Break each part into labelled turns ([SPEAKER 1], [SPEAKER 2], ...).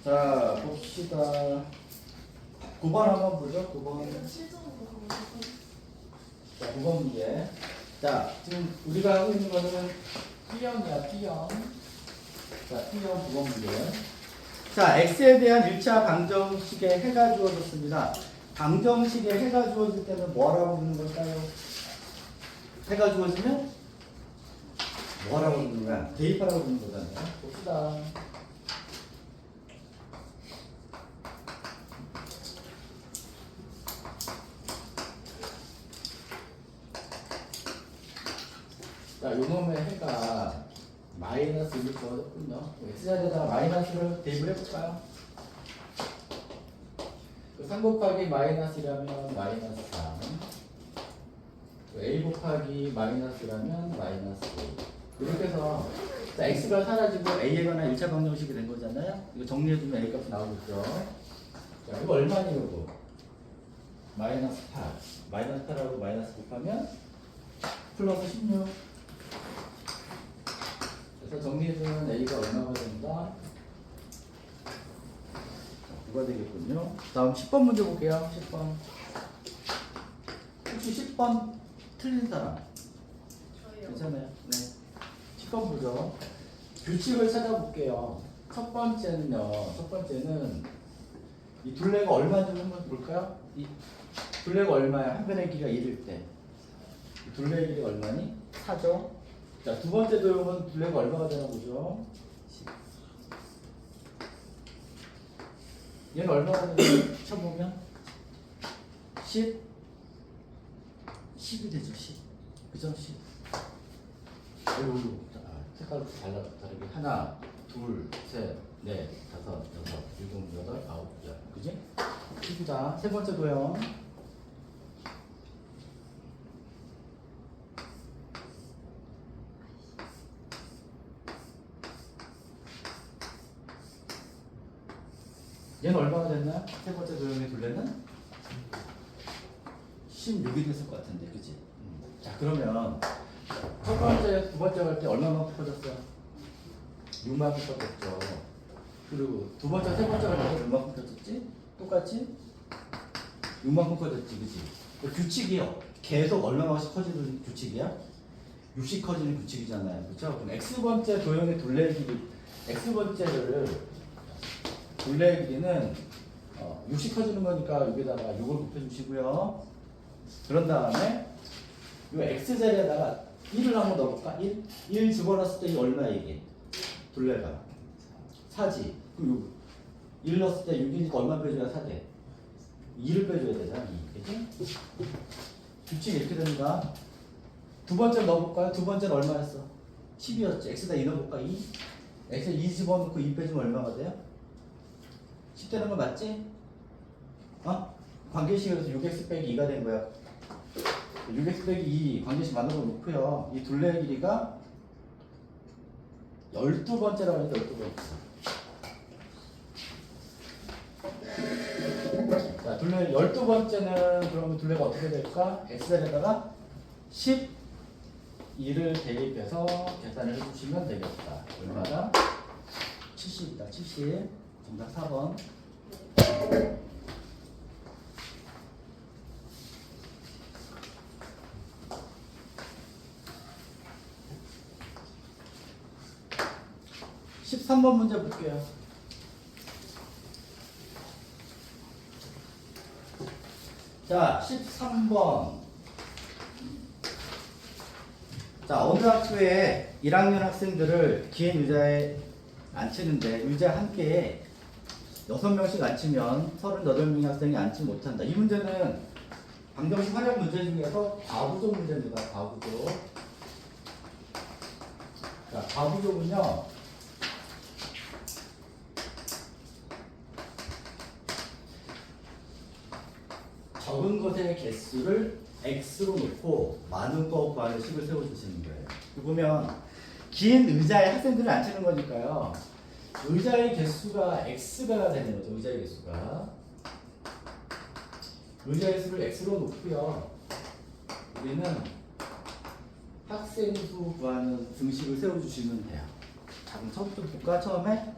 [SPEAKER 1] 자, 봅시다. 9번 한번 보죠. 9번. 자, 9번 문제. 자, 지금 우리가 하고 있는 거는 P형이야, P형. 자, P형 9번 문제. 자, X에 대한 1차 방정식에 해가 주어졌습니다. 방정식에 해가 주어질 때는 뭐라고 부르는 걸까요? 해가 주어지면 뭐라고 부르는 거야? 대입하라고 부르는 거잖아요. 봅시다. 자, 요놈의 해가 마이너스 1이 주어졌군요. X자리에다가 마이너스를 대입을 해볼까요? 3 곱하기 마이너스라면 마이너스 3, A 곱하기 마이너스라면 마이너스 5. 이렇게 해서 자, X가 사라지고 A에 관한 1차 방정식이 된 거잖아요. 이거 정리해주면 A 값이 나오겠죠. 자, 이거 얼마니 이거? 마이너스 8. 마이너스 8하고 마이너스 곱하면 플러스 16. 그래서 정리해주면 A가 얼마가 됩니다. 9가 되겠군요. 다음 10번 문제 볼게요. 10번. 혹시 10번 틀린 사람?
[SPEAKER 2] 저요.
[SPEAKER 1] 괜찮아요. 네. 10번 보죠. 규칙을 찾아볼게요. 첫 번째는요. 첫 번째는 이 둘레가 얼마인지 한번 볼까요? 이 둘레가 얼마야? 한 변의 길이가 1일 때. 이 둘레의 길이가 얼마니? 4죠. 자, 두 번째 도형은 둘레가 얼마가 되나 보죠. 10. 얘는 얼마가 되는지 쳐보면 10, 10이 되죠. 10. 그죠? 10. 색깔로 다르게 하나, 둘, 셋, 넷, 다섯, 여섯, 일곱, 여덟, 아홉, 열. 그지? 10이다. 세 번째 도형. 얘는 얼마가 됐나? 세 번째 도형의 둘레는 16이 됐을 것 같은데, 그치? 자, 그러면 첫 번째, 두 번째 할 때 얼마만큼 커졌어? 6만큼 커졌죠. 그리고 두 번째, 세 번째 할 때 얼마만큼 커졌지? 똑같이 6만큼 커졌지, 그치? 그 규칙이요. 계속 얼마만큼 커지는 규칙이야? 60 커지는 규칙이잖아요, 그렇죠? 그럼 x번째 도형의 둘레 길이, x번째를 둘레의 길이는 60 커지는 거니까 여기다가 6을 곱해주시고요. 그런 다음에 이 x자리에다가 1을 한번 넣어볼까? 1 집어넣었을 때 이 얼마야 이게? 둘레가 4지. 그리고 1 넣었을 때 6이니까 얼마 빼줘야 4돼? 2를 빼줘야 되잖아. 2. 그치? 규칙이 이렇게 됩니다. 두 번째 넣어볼까요? 두 번째는 얼마였어? 10이었지. x에다 2 넣어볼까? 2? x에 2 집어넣고 2 빼주면 얼마가 돼요? 10 되는 거 맞지? 관계식에서 6x 빼기 2가 된 거야. 6x 빼기 2 관계식 만들어 놓고요. 이 둘레의 길이가 12번째라고 하니까 12번째. 자, 둘레 12번째는 그러면 둘레가 어떻게 될까? x에다가 12를 대입해서 계산을 해주시면 되겠다. 얼마다? 70이다. 70. 정답 4번. (13번) 문제 볼게요. 자, 13번. 자, 어느 학교에 1학년 학생들을 긴 의자에 앉히는데 의자 한 개에 6명씩 앉히면 38명의 학생이 앉지 못한다. 이 문제는 방정식 활용 문제 중에서 과부족 문제입니다. 과부족. 자, 과부족은요. 적은 것의 개수를 x로 놓고 많은 거 구하는 식을 세워주시는 거예요. 보면 긴 의자에 학생들을 앉히는 거니까요. 의자의 개수가 x가 되는 거죠. 의자의 개수가. 의자의 수를 x로 놓고요. 우리는 학생 수 구하는 등식을 세워주시면 돼요. 자, 그럼 처음부터 볼까? 처음에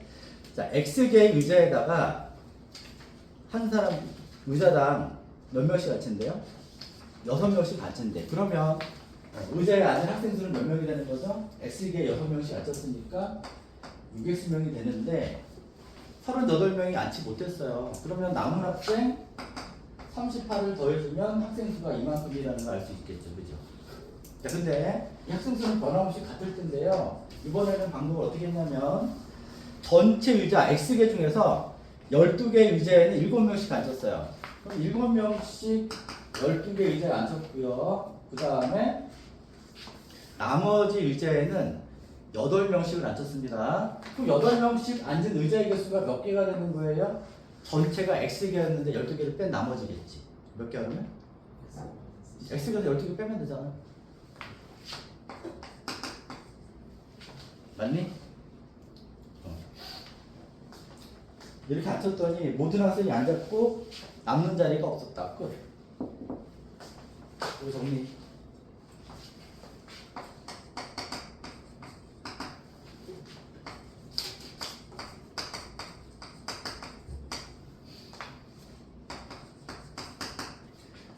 [SPEAKER 1] 자, X개의 의자에다가 한 사람 의자당 몇 명씩 앉힌대요? 6명씩 앉힌대. 그러면 의자에 앉은 학생 수는 몇 명이 되는 거죠? X개에 6명씩 앉혔으니까 6X명이 되는데 38명이 앉지 못했어요. 그러면 남은 학생 38을 더해주면 학생 수가 이만큼이라는 걸 알 수 있겠죠. 그죠? 자, 근데 이 학생 수는 변함없이 같을 텐데요. 이번에는 방법을 어떻게 했냐면 전체 의자 X개 중에서 12개 의자에는 7명씩 앉았어요. 그럼 7명씩 12개 의자에 앉혔고요. 그 다음에 나머지 의자에는 8명씩을 앉혔습니다. 그럼 8명씩 앉은 의자의 개수가 몇 개가 되는 거예요? 전체가 X개였는데 12개를 뺀 나머지겠지. 몇 개 하면? X개에서 12개 빼면 되잖아. 맞니? 이렇게 앉혔더니 모든 학생이 앉았고 남는 자리가 없었다. 끝. 이거 정리.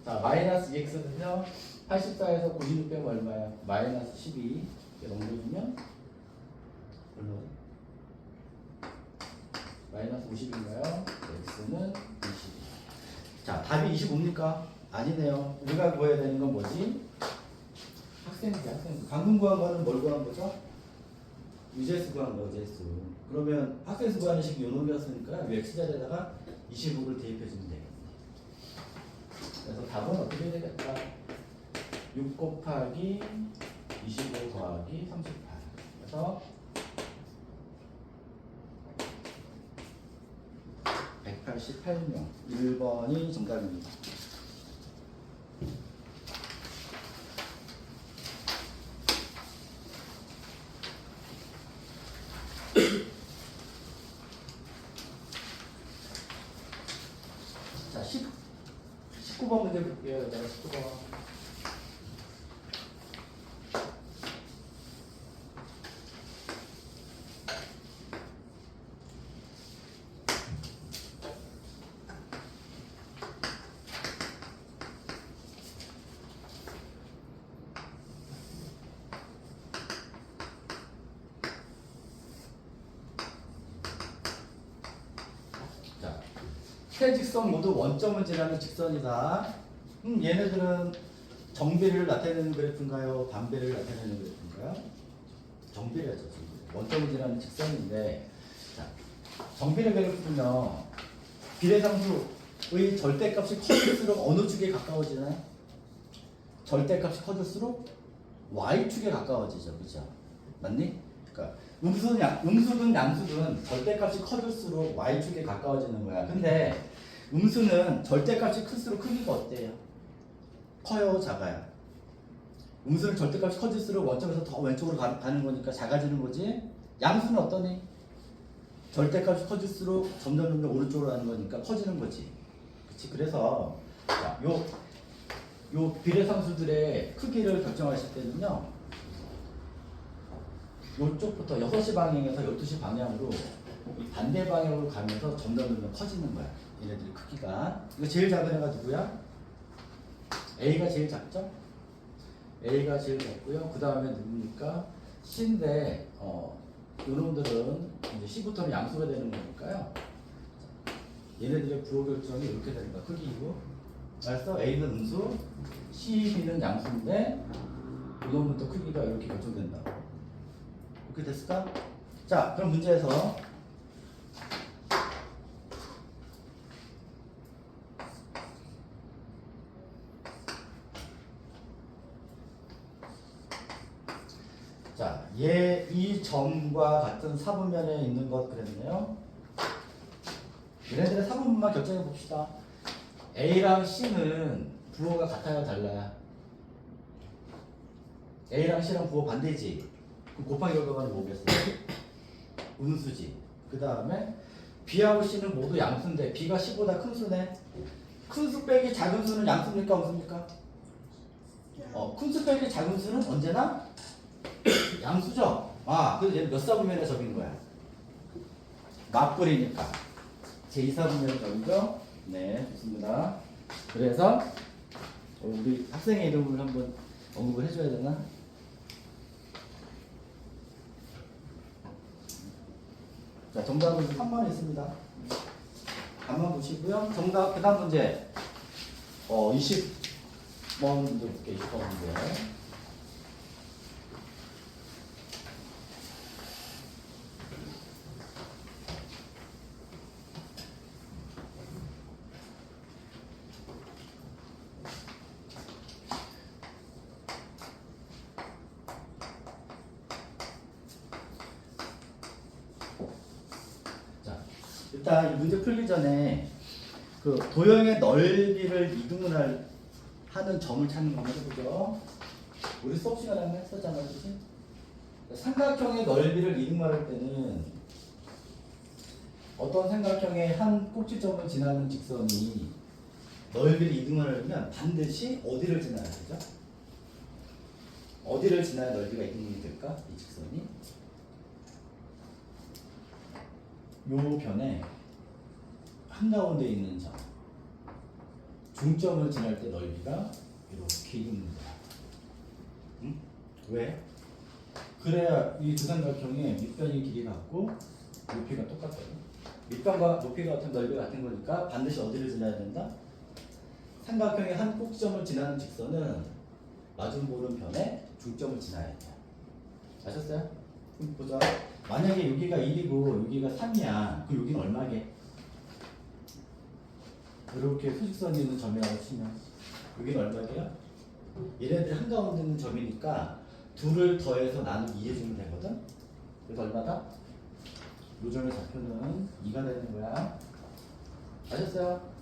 [SPEAKER 1] 자, 마이너스 2x는요 84에서 96 빼면 얼마야? 마이너스 12 넘겨주면 얼마야? 마이너스 50인가요? x는 22. 자, 답이 25입니까? 아니네요. 우리가 구해야 되는 건 뭐지? 학생수. 방금 구한 거는 뭘 구한 거죠? 유제수 구한 거, 유제수. 그러면 학생수 구하는 식이 요 놈이었으니까 이 x자리에다가 25를 대입해주면 되겠네. 그래서 답은 어떻게 해야 되겠다? 6 곱하기 25 더하기 38. 그래서 188명. 1번이 정답입니다. 자, 19번 문제 볼게요. 여자가 19번. 세 직선 모두 원점을 지나는 직선이다. 얘네들은 정비례를 나타내는 그래프인가요? 반비례를 나타내는 그래프인가요? 정비례죠. 원점을 지나는 직선인데, 자, 정비례 그래프는요, 비례상수의 절대값이 커질수록 어느 축에 가까워지나요? 절대값이 커질수록 y축에 가까워지죠. 그죠? 맞니? 그러니까 음수든 양수든 절대값이 커질수록 y축에 가까워지는 거야. 근데 음수는 절대값이 클수록 크기가 어때요? 커요, 작아요? 음수는 절대값이 커질수록 원점에서 더 왼쪽으로 가는 거니까 작아지는 거지. 양수는 어떠니? 절대값이 커질수록 점점 오른쪽으로 가는 거니까 커지는 거지. 그치? 그래서 요 비례상수들의 크기를 결정하실 때는요, 요쪽부터 6시 방향에서 12시 방향으로 이 반대 방향으로 가면서 점점 커지는 거야. 얘네들의 크기가. 이거 제일 작은 애가 누구야? A가 제일 작죠? A가 제일 작고요. 그 다음에 누굽니까? C인데 요놈들은 이제 C부터는 양수가 되는 거니까요. 얘네들의 부호 결정이 이렇게 되는 거야. 크기이고. 그래서 A는 음수, C, B는 양수인데 요놈부터 크기가 이렇게 결정된다. 이렇게 됐을까? 자, 그럼 문제에서 자, 이 점과 같은 사분면에 있는 것 그랬네요. 얘네들의 사분면만 결정해 봅시다. A랑 C는 부호가 같아요, 달라요? A랑 C랑 부호 반대지. 그럼 곱하기 결과는 뭐겠어? 음수지. 그 다음에 B하고 C는 모두 양수인데 B가 C보다 큰 수네. 큰 수 빼기 작은 수는 양수입니까? 음수입니까? 큰 수 빼기 작은 수는 언제나 양수죠? 그래서 얘는 몇 사분면에 적인 거야? 맞불이니까 제2사분면 정이죠? 네, 좋습니다. 그래서 우리 학생의 이름을 한번 언급을 해줘야 되나? 자, 정답은 3번 있습니다. 답만 보시고요. 정답, 그 다음 문제. 20번 문제 볼게요. 20번 문제. 일단 이 문제 풀기 전에 그 도형의 넓이를 이등분할 하는 점을 찾는 거 한번 해보죠. 우리 수업 시간에 한번 했었잖아요, 그치? 삼각형의 넓이를 이등분할 때는 어떤 삼각형의 한 꼭지점을 지나는 직선이 넓이를 이등분하려면 반드시 어디를 지나야 되죠? 어디를 지나야 넓이가 이등분이 될까? 이 직선이 요 변에 한가운데 있는 점 중점을 지날 때 넓이가 이렇게 이동됩니다. 응? 왜? 그래야 이 두 삼각형의 밑변이 길이 같고 높이가 똑같거든요. 밑변과 높이가 같은 넓이가 같은 거니까 반드시 어디를 지나야 된다? 삼각형의 한 꼭지점을 지나는 직선은 마주보는 변에 중점을 지나야 돼요. 아셨어요? 그럼 보자. 만약에 여기가 1이고 여기가 3이야. 그럼 여기는 얼마게? 이렇게 수직선이 있는 점이라고 치면 여기는 얼마게요? 얘네들이 한가운데 있는 점이니까 둘을 더해서 나누기 2 해주면 되거든? 그래서 얼마다? 요 점의 좌표는 2가 되는 거야. 아셨어요?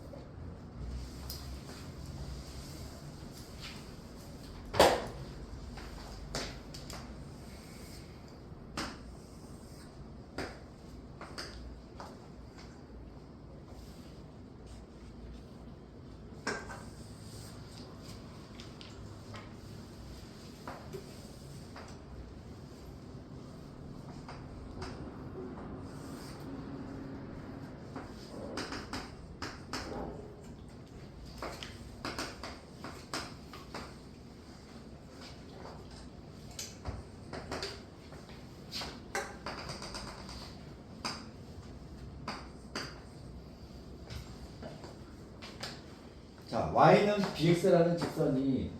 [SPEAKER 1] 자, y는 bx라는 직선이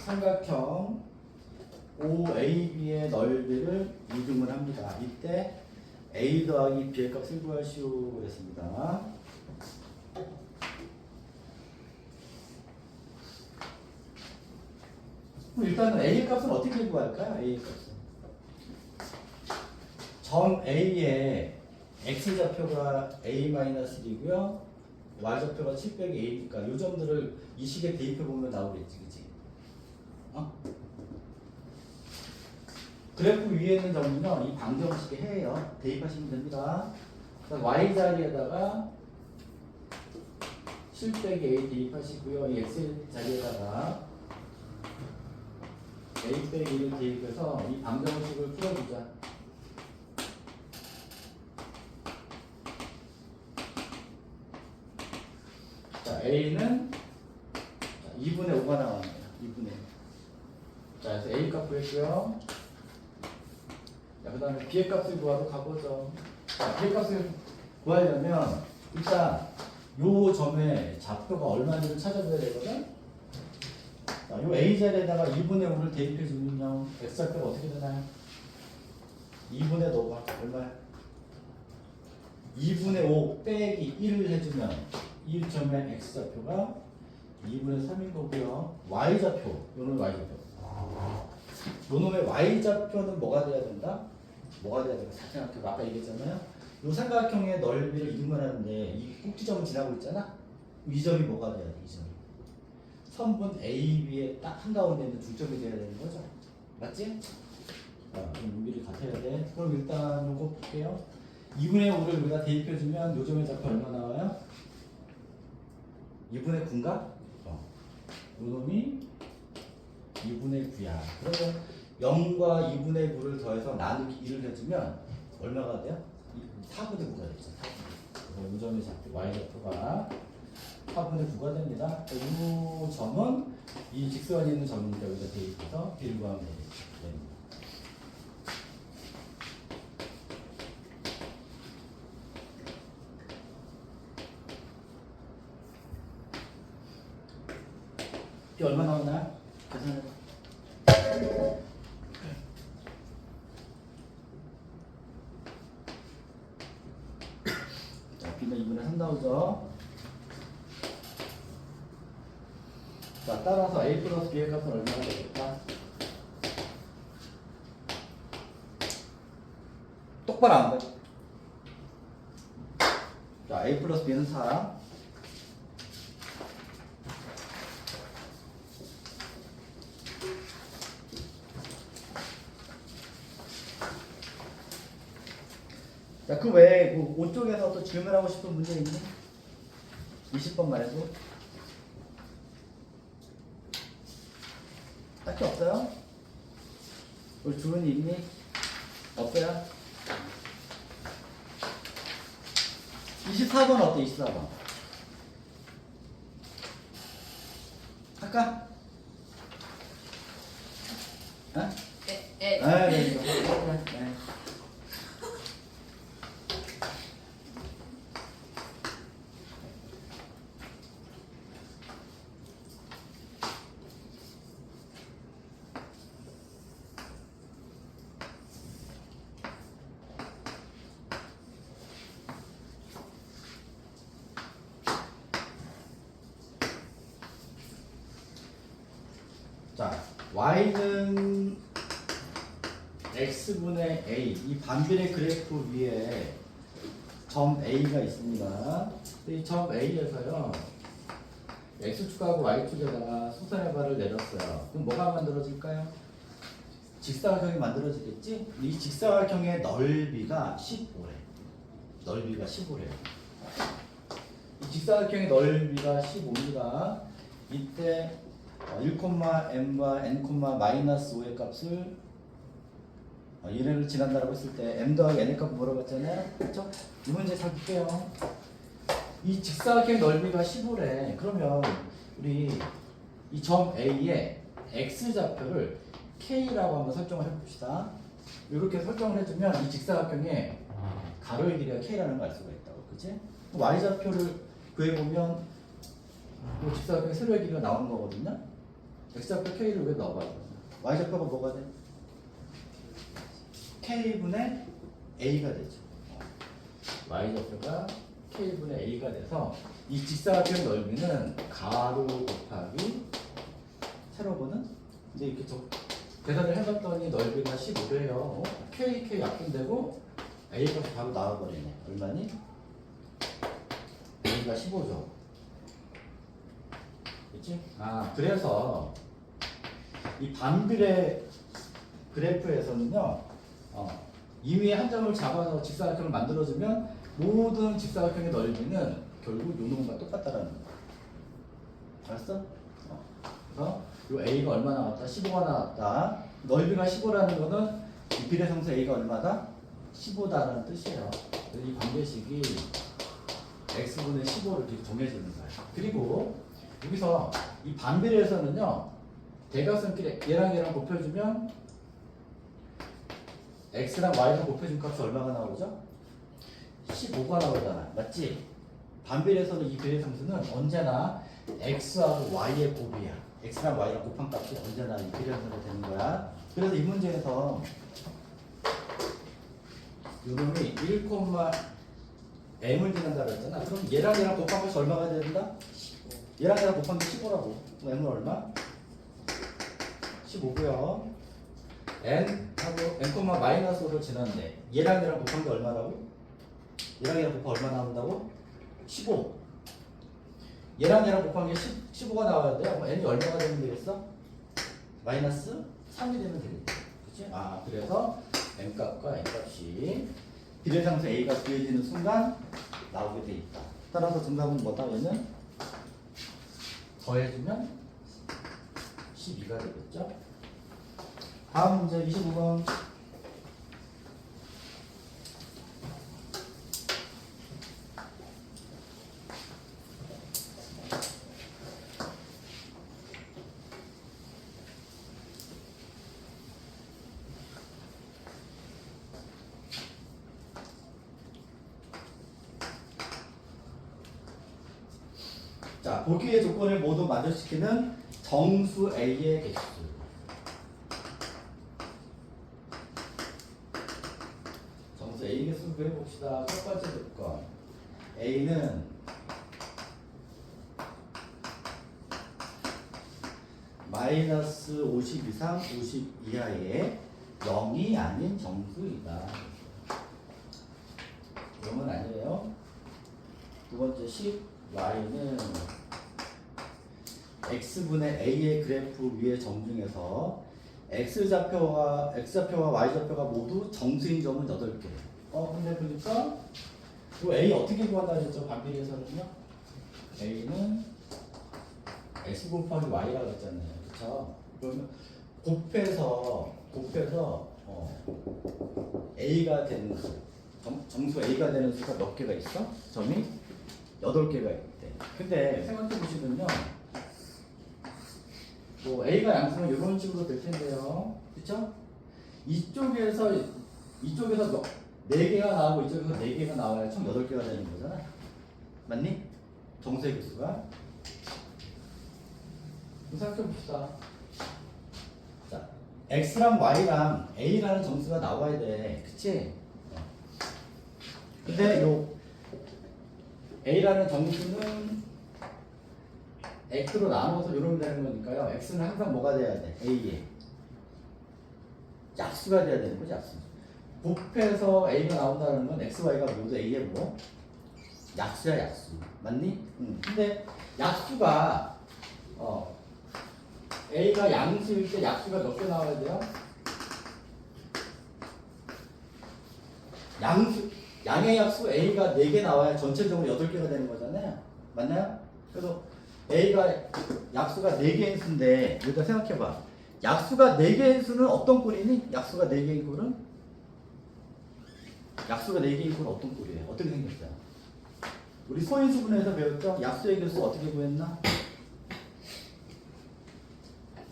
[SPEAKER 1] 삼각형 OAB의 넓이를 이등분 합니다. 이때 a 더하기 b의 값을 구하시오 그랬습니다. 그럼 일단은 a 값은 어떻게 구할까요? a 값은 점 a의 x 좌표가 a-1이고요. y좌표가 7 빼기 a니까 이 점들을 이 식에 대입해보면 나오겠지, 그치? 그래프 위에 있는 점은요, 이 방정식의 해예요. 대입하시면 됩니다. y 자리에다가 7 빼기 a 대입하시고요. 이 x 자리에다가 a 빼기 1을 대입해서 이 방정식을 풀어주자. 자, a는 2분의 5가 나왔네요. 2분의 5. 자, 그래서 a 값 구했고요. 자, 그 다음에 b의 값을 구하러 가보죠. 자, b의 값을 구하려면 일단 요 점의 좌표가 얼마인지를 찾아줘야 되거든. 자, 요 a 자리에다가 2분의 5를 대입해주면요, x 좌표가 어떻게 되나요? 2분의 5가 얼마야? 2분의 5 빼기 1을 해주면 이 점의 x좌표가 2분의 3인 거고요. y좌표, 요놈의 y좌표. 요놈의 y좌표는 뭐가 돼야 된다? 뭐가 돼야 된다? 사각형 아까 얘기했잖아요. 요 삼각형의 넓이를 이등분하는데 이 꼭지점을 지나고 있잖아. 이 점이 뭐가 돼야 돼? 이 점이 선분 AB의 딱 한가운데 있는 중점이 돼야 되는 거죠. 맞지? 자, 그럼 여기를 같아야 돼. 그럼 일단 요거 볼게요. 2분의 5를 여기다 대입해주면 요 점의 좌표 얼마 나와요? 2분의 9인가? 요 놈이 2분의 9야. 그러면 0과 2분의 9를 더해서 나누기 1을 해주면 얼마가 돼요? 4분의 9가 됐죠. 4분의 9. 이 점의 좌표, y좌표가 4분의 9가 됩니다. 이 점은 이 직선이 있는 점입니다. 여기다 대입해서 1 구하면 됩니다. 이 얼마 나오나요? 계산해봐. 자, B는 2분의 3 나오죠? 자, 따라서 A 플러스 B의 값은 얼마나 되겠다? 똑바로 안 돼. 자, A 플러스 B는 4. 자, 그 외에 그 5쪽에서 또 질문하고 싶은 문제 있니? 20번 말고. 딱히 없어요? 우리 주문이 있니? 없어요? 24번 어때? 24번 할까? 어?
[SPEAKER 2] 에.
[SPEAKER 1] 아, 네, 이거. 네. 자, y는 x분의 a, 이 반비례 그래프 위에 점 a가 있습니다. 이 점 a에서요, x축하고 y축에다가 수선의 발을 내렸어요. 그럼 뭐가 만들어질까요? 직사각형이 만들어지겠지? 이 직사각형의 넓이가 15래. 넓이가 15래요. 이 직사각형의 넓이가 15입니다. 이때 1,m과 n,-5의 값을 얘를 지난다라고 했을 때 m 더하기 n의 값 물어봤잖아요. 그렇죠? 이 문제 잘 볼게요. 이 직사각형 넓이가 15래. 그러면 우리 이 점 A의 x좌표를 k라고 한번 설정을 해봅시다. 이렇게 설정을 해주면 이 직사각형의 가로의 길이가 k라는 걸 알 수가 있다고, 그치? y좌표를 구해보면 이 직사각형의 세로의 길이가 나오는 거거든요. x좌표 k를 왜 넣어봐요? y좌표가 뭐가 돼? k분의 a가 되죠. y좌표가 k분의 a가 돼서 이 직사각형 넓이는 가로 곱하기 세로분은 이제 이렇게 계산을 해봤더니 넓이가 15래요. k 약분되고 a 값이 바로 나와버리네. 얼마니? a가 15죠. 그치? 아, 그래서 이 반비례 그래프에서는요, 임의의 한 점을 잡아서 직사각형을 만들어주면 모든 직사각형의 넓이는 결국 요 놈과 똑같다라는 거야. 알았어? 그래서 요 a가 얼마 나왔다? 15가 나왔다. 넓이가 15라는 거는 이 비례상수 a가 얼마다? 15다라는 뜻이에요. 그래서 이 관계식이 x분의 15를 이렇게 정해주는 거야. 그리고 여기서 이 반비례에서는요, 대각선끼리 얘랑 곱해주면 x랑 y랑 곱해준 값이 얼마가 나오죠? 15가 나오잖아. 맞지? 반비례에서는 이 비례상수는 언제나 x하고 y의 곱이야. x랑 y랑 곱한 값이 언제나 이 비례상수가 되는 거야. 그래서 이 문제에서 요놈이 1,m을 지난다고 했잖아. 그럼 얘랑 곱한 값이 얼마가 된다? 15. 얘랑 곱한 게 15라고. 그럼 m은 얼마? 15고요. n하고 n,-5를 지났는데 얘랑 곱한 게 얼마라고? 얘랑 곱한 얼마 나온다고? 15. 얘랑 곱한 게 15가 나와야 돼요. 그럼 n이 얼마가 되면 되겠어? 마이너스 3이 되면 되겠죠. 그치? 아, 그래서 n값과 n값이 비례상수 a가 구해지는 순간 나오게 돼 있다. 따라서 정답은 뭐다? 얘는 더해주면 12가 되겠죠. 다음 문제 25번. 자, 보기의 조건을 모두 만족시키는 정수 A의 개수. 정수 A 개수 구해봅시다. 첫 번째 조건. A는 마이너스 50 이상 50 이하의 0이 아닌 정수이다. 0은 아니에요. 두 번째 10 Y는 X분의 A의 그래프 위에 정중해서 X좌표와 Y좌표가 모두 정수인 점은 8개. 근데 보니까 이 A 어떻게 구한다 그랬죠? 반비례에서는요. A는 X 곱하기 Y라고 했잖아요. 그쵸? 그러면 곱해서 A가 되는 수, 정수 A가 되는 수가 몇 개가 있어? 점이 8개가 있대. 근데 생각해 보시면요. 뭐 A가 양수는 이런 식으로 될 텐데요. 그쵸? 이쪽에서 4개가 나오고 이쪽에서 4개가 나와야 총 8개가 되는 거잖아. 맞니? 정수의 개수가. 생각해 봅시다. 자, X랑 Y랑 A라는 정수가 나와야 돼. 그치? 근데 요 A라는 정수는 X로 나눠서 이러면 되는 거니까요. X는 항상 뭐가 돼야 돼? A에 약수가 돼야 되는 거지, 약수. 곱해서 A가 나온다는 건 X, Y가 모두 A의 뭐? 약수야, 약수. 맞니? 근데 약수가 A가 양수일 때 약수가 몇 개 나와야 돼요? 양의 약수 A가 4개 나와야 전체적으로 8개가 되는 거잖아요. 맞나요? 그래서 A가 약수가 4개인 수인데 여기다 생각해봐. 약수가 4개인 수는 어떤 꼴이니? 약수가 4개인 꼴은? 약수가 4개인 꼴은 어떤 꼴이에요? 어떻게 생겼어요? 우리 소인수분해에서 배웠죠? 약수의 개수 어떻게 구했나?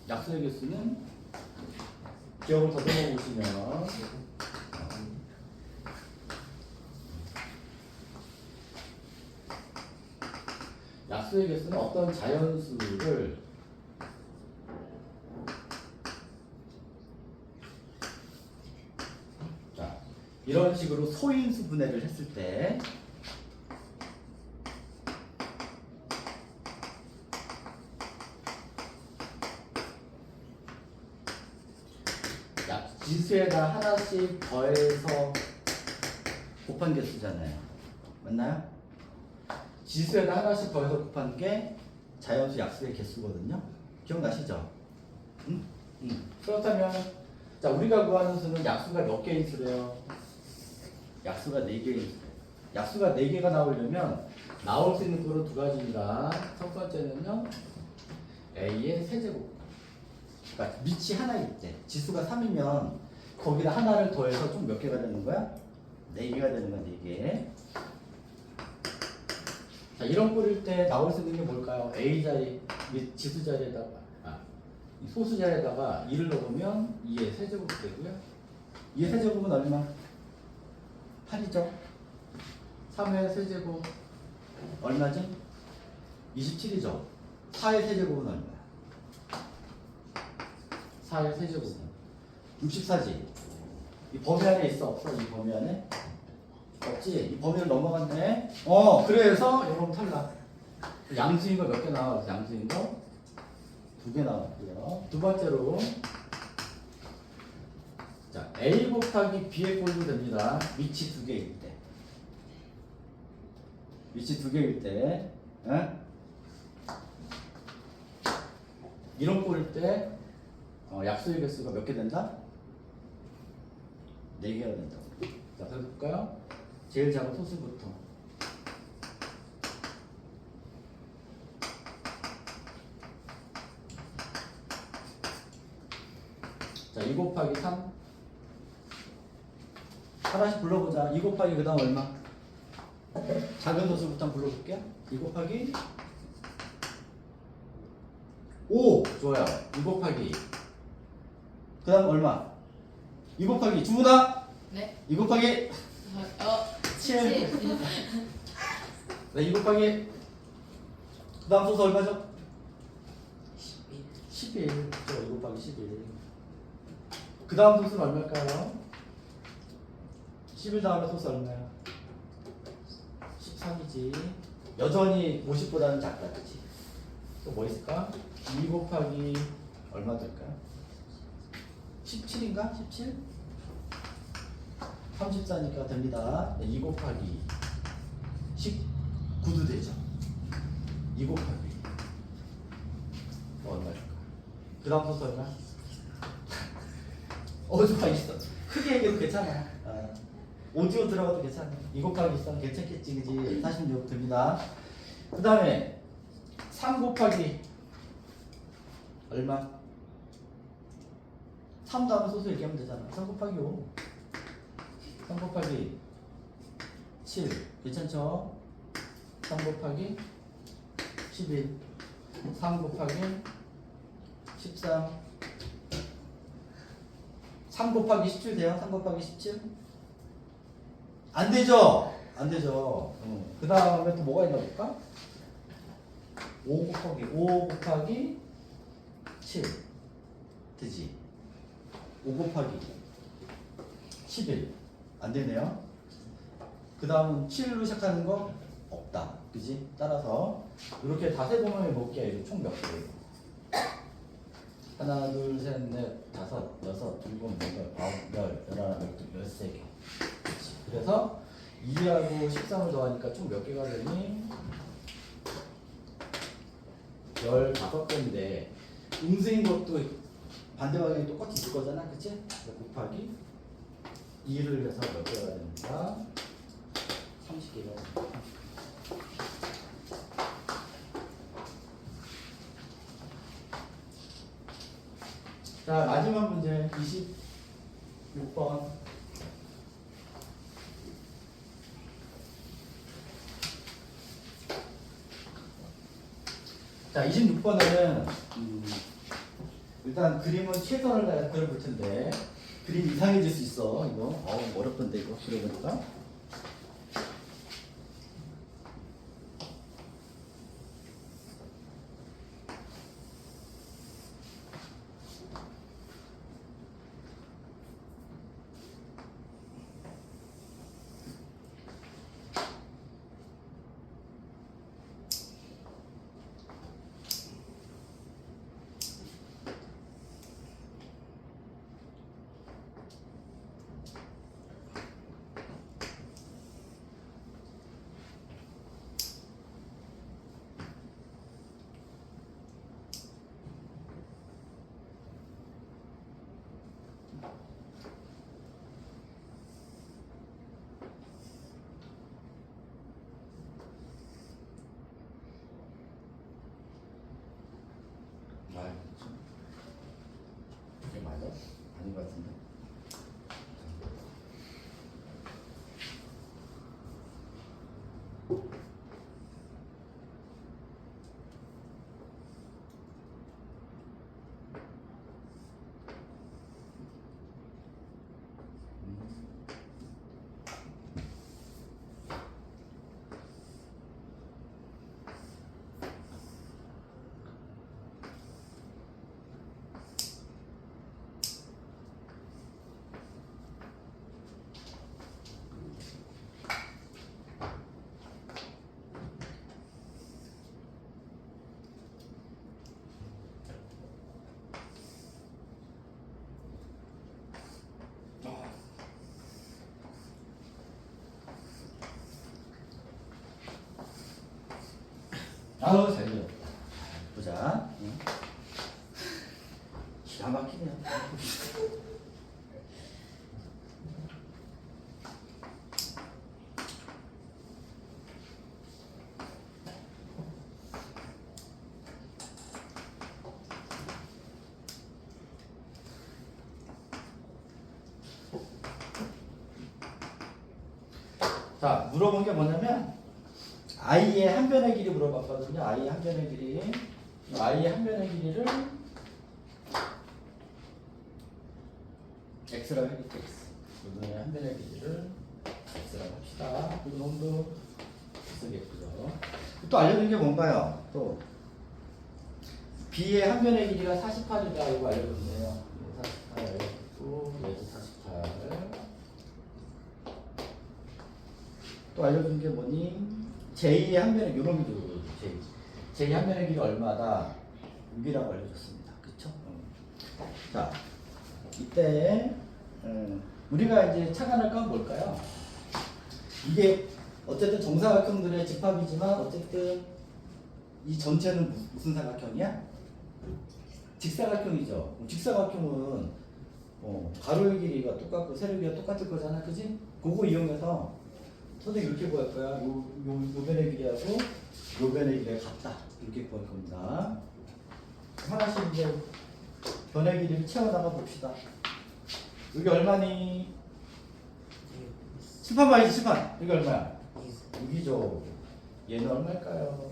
[SPEAKER 1] 약수의 개수는 기억을 더듬어 보시면 약수의 개수는 어떤 자연수를 자, 이런 식으로 소인수 분해를 했을 때 지수에다 하나씩 더해서 곱한 개수잖아요. 맞나요? 지수에다 하나씩 더해서 곱한 게 자연수 약수의 개수거든요. 기억나시죠? 그렇다면 자, 우리가 구하는 수는 약수가 몇 개인 수래요? 약수가 4개인 수래요. 약수가 4개가 나오려면 나올 수 있는 꼴은 2가지입니다. 첫 번째는요. A의 세제곱. 그러니까 밑이 하나일 때 지수가 3이면 거기다 하나를 더해서 총 몇 개가 되는 거야? 4개가 되는 거야. 4개. 자, 이런 꼴일 때 나올 수 있는 게 뭘까요? A 자리 및 지수 자리에다가 이 소수 자리에다가 2를 넣으면 2의 세제곱이 되고요. 2의 세제곱은 얼마? 8이죠. 3의 세제곱 얼마지? 27이죠. 4의 세제곱은 얼마야? 4의 세제곱은 64지. 이 범위 안에 있어 없어? 이 범위 안에? 없지? 이 범위를 넘어갔네. 그래서 요런 탈락. 양수인 거 몇 개 나와? 양수인 거 2개 나왔고요. 두 번째로 자, A 곱하기 B의 꼴도 됩니다. 밑이 2개일 때. 밑이 2개일 때. 이런 꼴일 때 약수의 개수가 몇 개 된다? 4개가 된다고. 자, 해볼까요? 제일 작은 소수부터. 자, 2 곱하기 3. 하나씩 불러보자. 2 곱하기 그 다음 얼마? 작은 소수부터 한번 불러볼게요. 2 곱하기 5. 좋아요. 2 곱하기 그 다음 얼마? 2 곱하기 주문아?
[SPEAKER 2] 네.
[SPEAKER 1] 2 곱하기 7. 네, 2 곱하기 그 다음 소수 얼마죠?
[SPEAKER 2] 11.
[SPEAKER 1] 11. 그죠? 2 곱하기 11. 그 다음 소수는 얼마일까요? 11 다음에 소수 얼마야? 13이지. 여전히 50보다는 작다. 그치? 또 뭐 있을까? 2 곱하기 얼마 될까요? 17인가? 17? 34니까 됩니다. 2 곱하기 19도 되죠. 2 곱하기 얼마일까? 그 다음 소수 얼마? 좋아 있어. 크게 얘기해도 괜찮아. 오디오 들어가도 괜찮아. 2 곱하기 13 괜찮겠지, 그지? 46 됩니다. 그 다음에 3 곱하기 얼마? 3 다음에 소수 얘기하면 되잖아. 3 곱하기 5. 3 곱하기 7. 괜찮죠? 3 곱하기 11. 3 곱하기 13. 3 곱하기 17 돼요? 3 곱하기 17? 안 되죠? 안 되죠. 그 다음에 또 뭐가 있나 볼까? 5 곱하기 7 되지. 5 곱하기 11 안 되네요. 그 다음은 7로 시작하는 거 없다. 그지? 따라서 이렇게 다 세보면 몇 개야? 이거 총 몇 개예요? 하나, 둘, 셋, 넷, 다섯, 여섯, 일곱, 여덟, 아홉, 열, 열하나, 열둘, 열세 개. 그치? 그래서 2하고 13을 더하니까 총 몇 개가 되니? 15개인데 음수인 것도 반대 방향이 똑같이 있을 거잖아. 그치? 곱하기 2를 해서 몇 개가 됩니까? 30개가. 자, 마지막 문제 26번. 자, 26번에는 일단 그림은 최선을 다해서 그려볼 텐데 그림 이상해질 수 있어. 이거 어렵던데 이거 그려보니까. 이게 맞아? 아닌 것 같은데. 아우 잘 그렸다. 보자. 기가 막히네요. 자, 물어본 게 뭐냐면 i의 한 변의 길이 물어봤거든요. i의 한 변의 길이. i의 한 변의 길이를 x라고 해볼게. x. 이번에 한 변의 길이를 x라고 합시다. 그리고 놈도 쓰겠고요. 또 알려준 게 뭔가요? 또 B의 한 변의 길이가 48이다 이거 알려줬네요. 48 알려줬고 얘도 48. 또 알려준 게 뭐니? J의 한 변의 요런 게 J의 한 변의 길이 얼마다? 6이라고 알려줬습니다. 그쵸? 자, 이때 우리가 이제 착안할 건 뭘까요? 이게 어쨌든 정사각형들의 집합이지만 어쨌든 이 전체는 무슨 사각형이야? 직사각형이죠. 직사각형은 가로의 길이가 똑같고 세로의 길이가 똑같을 거잖아, 그지? 그거 이용해서 선생님 이렇게 구할 거야. 요 변의 길이하고 요 변의 길이가 같다. 이렇게 구할 겁니다. 하나씩 이제 변의 길이를 채워나가 봅시다. 여기 얼마니? 칠판 봐야지, 칠판. 여기 얼마야? 6이죠. 얘는 얼마일까요?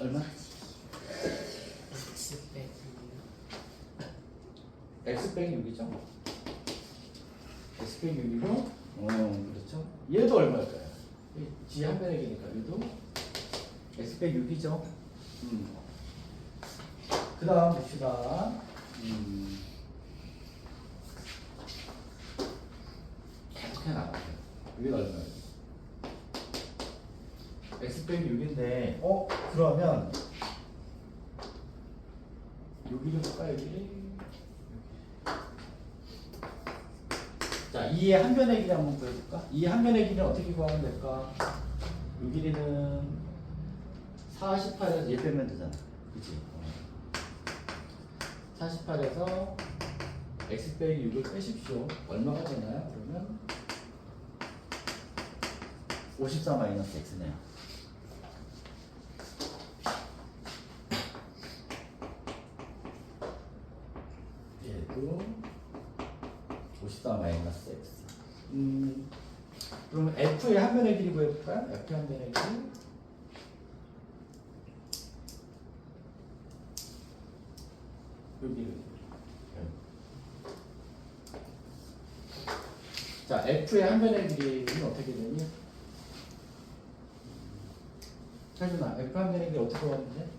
[SPEAKER 1] 얼마? x 빼기 6이죠. x 빼기 6이고, 그렇죠. 얘도 얼마일까요? g 한 변의 길이니까 얘도 x 빼기 6이죠. 그 다음 봅시다. 계속 해나가요. 여기가 얼마예요? x 빼기 6인데, 그러면 여기를 볼까, 여기? 자, 2의 한 변의 길이 한번 구해볼까? 2의 한 변의 길이는 어떻게 구하면 될까? 이 길이는 48에서 얘 빼면 되잖아. 그치? 48에서 x 빼기 6을 빼십시오. 얼마가 되나요? 그러면 54 마이너스 x네요. 얘도 54 마이너스 x. 그럼 f의 한 변의 길이 구해볼까요? f의 한 변의 길이. 여기. 자, f의 한 변의 길이는 어떻게 되니? 혜준아, f 한 변의 길이 어떻게 왔는데?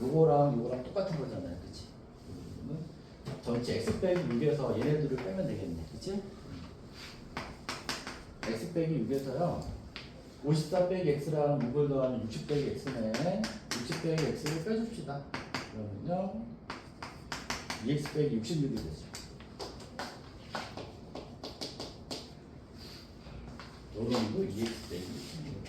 [SPEAKER 1] 요거랑 똑같은 거잖아요, 그치? 전체 x 빼기 6에서 얘네들을 빼면 되겠네, 그치? x 빼기 6에서요 54 빼기 x랑 6을 더하면 60 빼기 x네. 60 빼기 x를 빼줍시다. 그러면요 2x 빼기 66이 되죠. 요런 거 2x 빼기 66.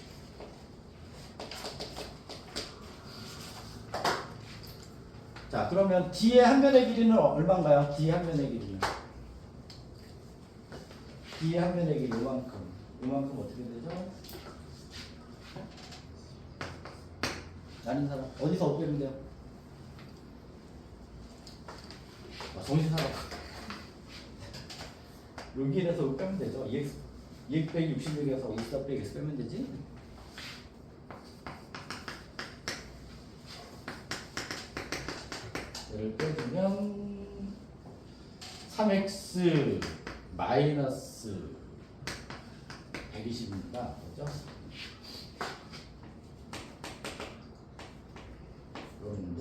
[SPEAKER 1] 자, 그러면 D의 한 변의 길이는 얼마인가요? D의 한 변의 길이는 D의 한 변의 길이 요만큼 어떻게 되죠? 아닌 사람 어디서 어떻게 빼면 돼요? 정신 사람 여기에서 여기 빼면 되죠. 2x 빼기 66에서 24 빼기 x 빼면 되지. 얘를 빼주면 3x 마이너스 120입니다. 그죠? 여러분들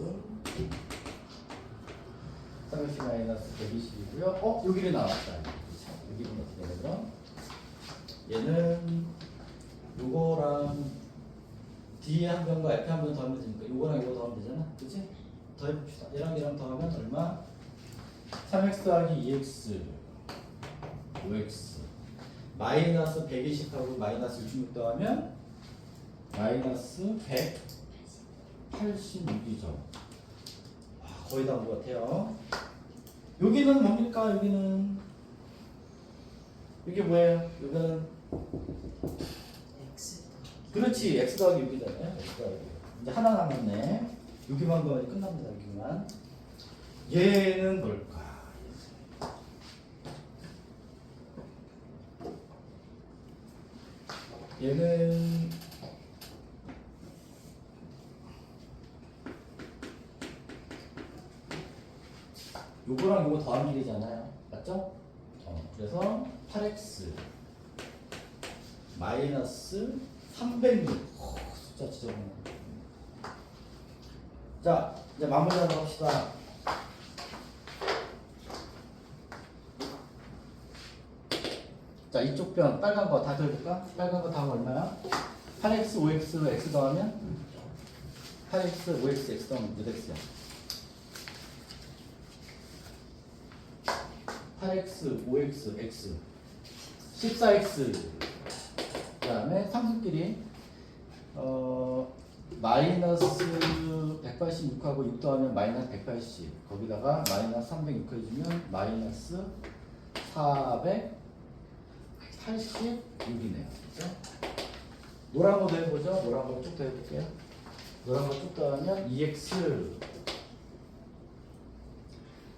[SPEAKER 1] 3x 마이너스 120이고요. 여기를 나왔다. 여기는 어떻게 되죠? 얘는 요거랑 D 한 변과 F 한 변 더하면 되니까 요거랑 요거 더하면 되잖아. 그치? 더해봅시다. 얘랑 더하면 얼마? 3x 더하기 2x 5x 마이너스 120하고 마이너스 66 더하면 마이너스 186이죠. 거의 다 온 것 같아요. 여기는 뭡니까? 여기는 이게 뭐예요? 여기는
[SPEAKER 2] X.
[SPEAKER 1] 그렇지. x 더하기 6이잖아요. x 더하기 6. 이제 하나 남았네. 여기만 더하면 끝납니다. 여기만. 얘는 뭘까? 얘는 요거랑 요거 더한 길이잖아요. 맞죠? 그래서 8x 마이너스 306. 숫자 진짜 많네. 자, 이제 마무리하도록 합시다. 자, 이쪽 변 빨간 거 다 더해볼까? 빨간 거 다음 얼마야? 8x, 5x, x 더하면 8x, 5x, x 더하면 몇 x야? 8x, 5x, x 14x. 그 다음에 상수끼리 마이너스 186하고 6 더하면 마이너스 180. 거기다가 마이너스 306 해주면 마이너스 486이네요. 그죠? 노란 거 더해보죠. 노란 거 쭉 더해볼게요. 노란 거 쭉 더하면 2x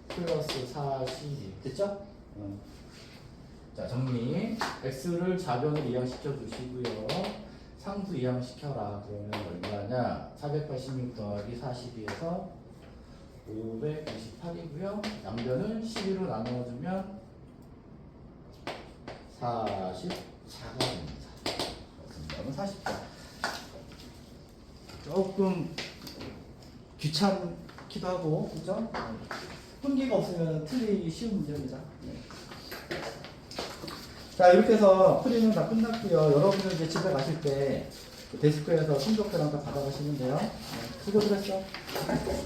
[SPEAKER 1] 플러스 40 됐죠? 자, 정리. x를 좌변으로 이항시켜 주시고요. 상수 이항시켜라. 그러면 얼마냐? 486 더하기 42에서 528이고요. 양변을 12로 나누어주면 44가 됩니다. 그럼 44. 조금 귀찮기도 하고, 그죠? 끈기가 없으면 틀리기 쉬운 문제입니다. 네. 자, 이렇게 해서 풀이는 다 끝났고요. 여러분들 이제 집에 가실 때 데스크에서 성적표랑 다 받아가시면 돼요. 네, 수고들 했어.